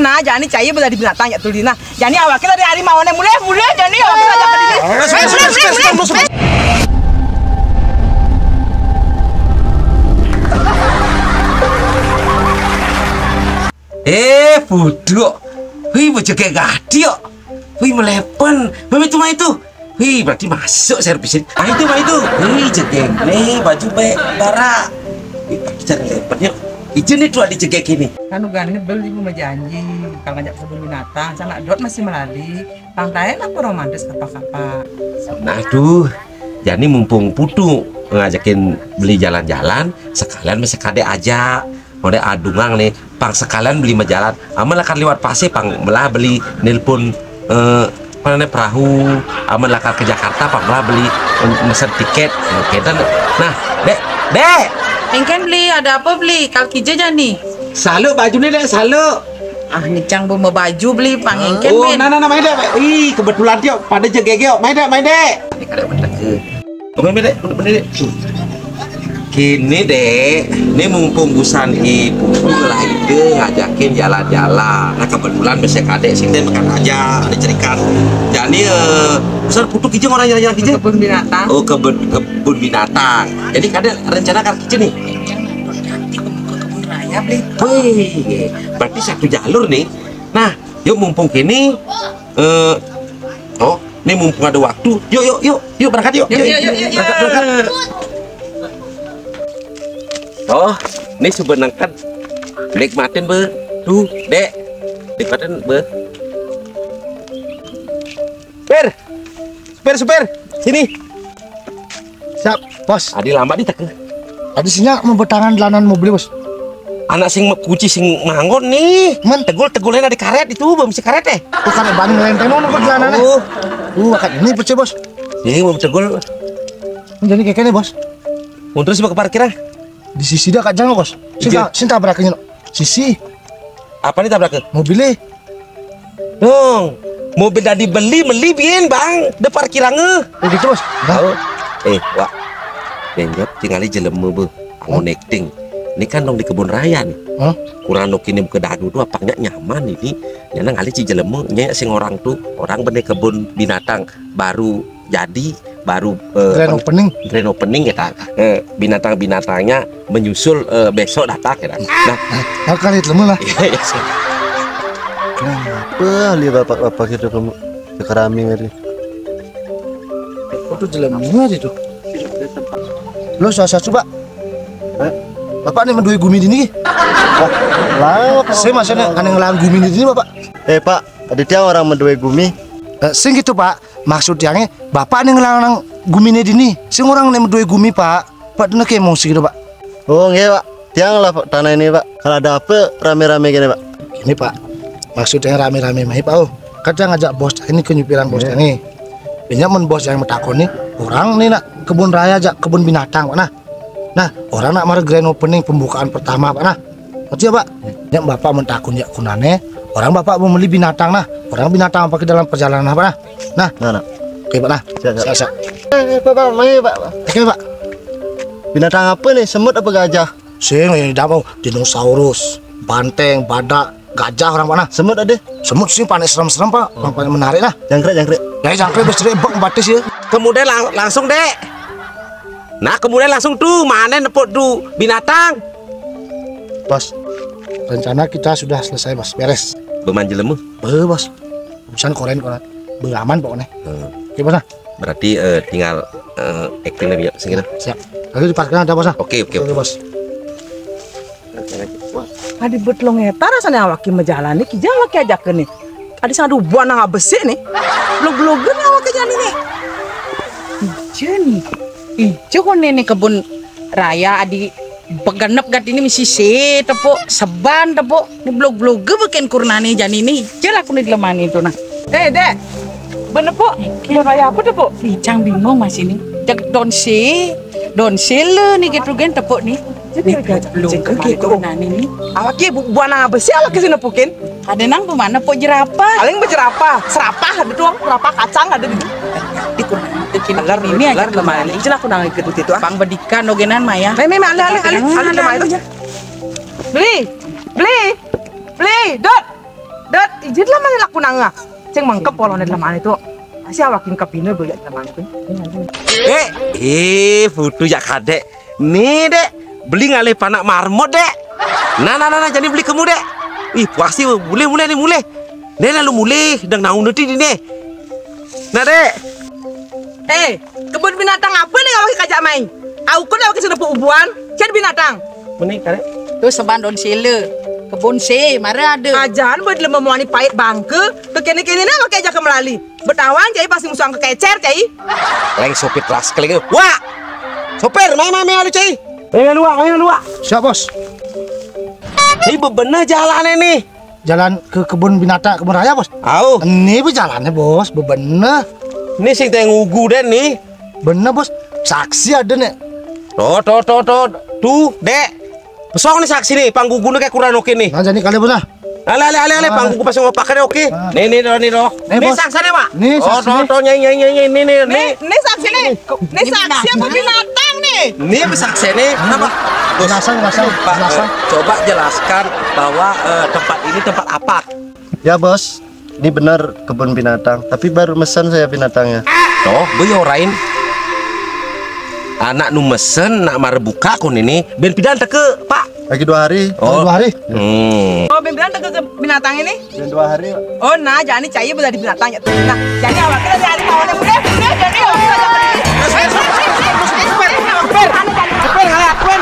nah jani cai bela di binatang ya tulina. Jani awak kita dari harimau ne mulai jani awak kita ajak ke sini. Budok. Wih, bocah kayak gadi kok. Wih, melepen. Itu mah itu. Wih, berarti masuk servisin. Itu mah itu. Wih, jegeng nih baju bara. Wih, kita melepen yuk. Izin itu ada jegek ini. Kan ugane beli mau janji kalau ngajak kebun binatang, sana dot masih melali. Pantai apa romantis apa-apa. Nah, tuh. Jadi mumpung putu ngajakin beli jalan-jalan, sekalian masih kade aja. Mode adungang nih, pang sekalian beli majalan. Aman akan lewat Pasir, pang melah beli nelpon mana perahu. Aman akan ke Jakarta, pang melah beli mesen tiket. Kita, nah, dek. Engken beli ada apa beli? Kalkija jani. Salu baju nih dek, salu. Nicang mau baju beli pang engken ben. Nah, main dek. Ih, kebetulan dia pada jegegeo. Main dek. Ini kada bener ke. Main dek. Kini dek, ini mumpung busan ibu lah itu ngajakin jalan-jalan. Nah kebetulan besok kadek sih makan aja, ada cerikan. Jadi busan putu kijeng orang jalan-jalan kijeng. Kebun binatang. Oh kebun binatang. Jadi kadek rencana kan kijeng nih. Nanti ke kebun raya beli. Wih, berarti satu jalur nih. Nah, yuk mumpung kini, ini mumpung ada waktu. Yuk berangkat yuk. Berangkat. Oh, ini sebenarnya kan nikmatin be, tuh dek, nikmatin be. Supir, sini. Siap, bos. Adi lambat di teke. Tadi sinya membetangan dalanan mobil bos. Anak sing kunci sing manggon nih. Tegulnya ada karet itu, belum si karet deh. Bukan ban ngelenteng nono ke jalanannya. Makan ini percaya bos. Jadi mau tegul. Jadi kayak bos. Untuk sih ke parkiran. Di sisi dah kajang bos. Sinta tabraknya sisi. Apa nih tabrak? Mobilnya. Dong. Mobil tadi beli bien bang. De parkirannya. Oh gitu bos. Tahu. Wak. Benyok tinggali jelemu be. Angon nekting. Ini kan dong di kebun raya nih. Kurang nok ini ke dadu tuh apanya nyaman ini. Nyana ngali ci jelemu nya sing orang tuh orang bener kebun binatang baru jadi. Baru grand opening kita binatang-binatangnya menyusul besok datang kita. Nah, kali itu lah. Kenapa li bapak itu kamu keraming hari? Itu jelemnya itu. Lo saya coba. Bapak nih mendui gumi ini. Lah, saya masih aneh ngelang gumi ini bapak. Pak, Aditya orang mendui gumi. Sing gitu pak. Maksudnya bapak nih ngelang gumi ini dini. Sing orang nih mendui gumi pak. Pak dina kayak emosi gitu pak. Oh nggak pak. Tiang lah pak, tanah ini pak. Kalau ada apa rame-rame gini pak. Ini pak. Maksudnya rame-rame mah pak. Kadang ngajak bos ini ke nyupiran bos ini. Banyak men bos yang metakoni orang nih nak kebun raya aja kebun binatang pak. Nah orang nak marah grand opening pembukaan pertama pak. Nah ngerti ya pak. Yang bapak mentakun ya kunane. Orang bapak mau beli binatang nah. Orang binatang pakai dalam perjalanan apa nah. Oke pak nah. Siap. Pak, mai pak. Oke pak. Binatang apa nih? Semut apa gajah? Sing ini mau dinosaurus, banteng, badak, gajah orang pak nah. Semut ada? Semut sih panik serem-serem pak. Panik menarik nah. Jangkrik. Ya jangkrik besar bak batis ya. Kemudian langsung dek. Nah kemudian langsung tuh mana nepot tuh binatang. Bos, rencana kita sudah selesai bos, beres. Bemanjel lemu. Bos, urusan koren aman pokoknya. Oke bos nah. Berarti tinggal acting lebih segini. Siap. Lalu di parkiran ada bos nah. Oke bos. Adi betlong eta rasanya awak menjalani kijang awak ajak nih. Adi sangat buan nang besi nih. Blog-blogan awak jalan nih. Ijo kon nih kebun raya adi begenep gat ini misi tepuk seban tepuk ini blog bikin kurnani jani ini jelas aku nih lemani itu nah. Dek. Bener po. Kebun raya apa tepuk? Icang bingung mas ini. Jak donsil nih gitu gen tepuk nih. Jadi belum gitu nani nih. Awak ki buan nang besi awak kesini nepukin. Ada nang pemana po jerapah. Paling berjerapah, serapah ada tuh serapah kacang ada di. Di kurang kinar ini aja lemari. Jelas aku nang ikut itu. Pang bedikan ogenan Maya. Meme alih lemari itu. Beli, dot. nanga. Ceng mangkep kalau dalam mana itu. Masih awakin kepina boleh dalam mana itu. Foto ya kadek. Nih dek, beli ngalih panak marmot dek. Nah, jadi beli kamu dek. Ih, pasti mulai nih mulai. Nih lalu mulai, dang naung nanti nih. Nah dek. Kebun binatang apa nih awak kajak main? Aku kan awak sudah ubuan, jadi binatang. Menik kadek. Tu sebandon sila. Kebun se, mara ada. Ajan buat lemah muani pahit bangke, kekini-kini nama kayak jaka melali. Betawan cai pasti musuh angka kecer cai. Leng sopir kelas keleng. Wah, sopir, main alu cai. Main luak. Siap bos. Ini bebenah jalan ini. Jalan ke kebun binatang, kebun raya bos. Au, Ini jalannya bos, bebenah. ini sing teh ngugu den nih. Bener bos, saksi ada nih. Tuh, dek. Pesong nih saksi nih, panggugu kayak kurang oke nih. Nah jadi kali bos lah. Ale, panggugu pas ngopakan oke. Nih doh. Nih, Nih bos. saksi nih, Pak. Nih, saksi nih. Nyai, nih. Nih saksi nih. Nih saksi apa binatang nih? Nih saksi nih. Kenapa? Jelasan. Pak, coba jelaskan bahwa tempat ini tempat apa? Ya bos, ini benar kebun binatang. Tapi baru mesen saya binatangnya. Toh, beyorain. Anak nu mesen nak mare buka kon ini ben pidan teke, Pak. Lagi 2 hari. Oh, 2 hari. Oh, beneran ke binatang ini? Dan 2 hari. Pak. Oh, nah, jadi cai bisa di binatang ya. Nah, jadi awak kita jadi mawon boleh. Jadi awak kita jadi. Sepir, ngale akuan.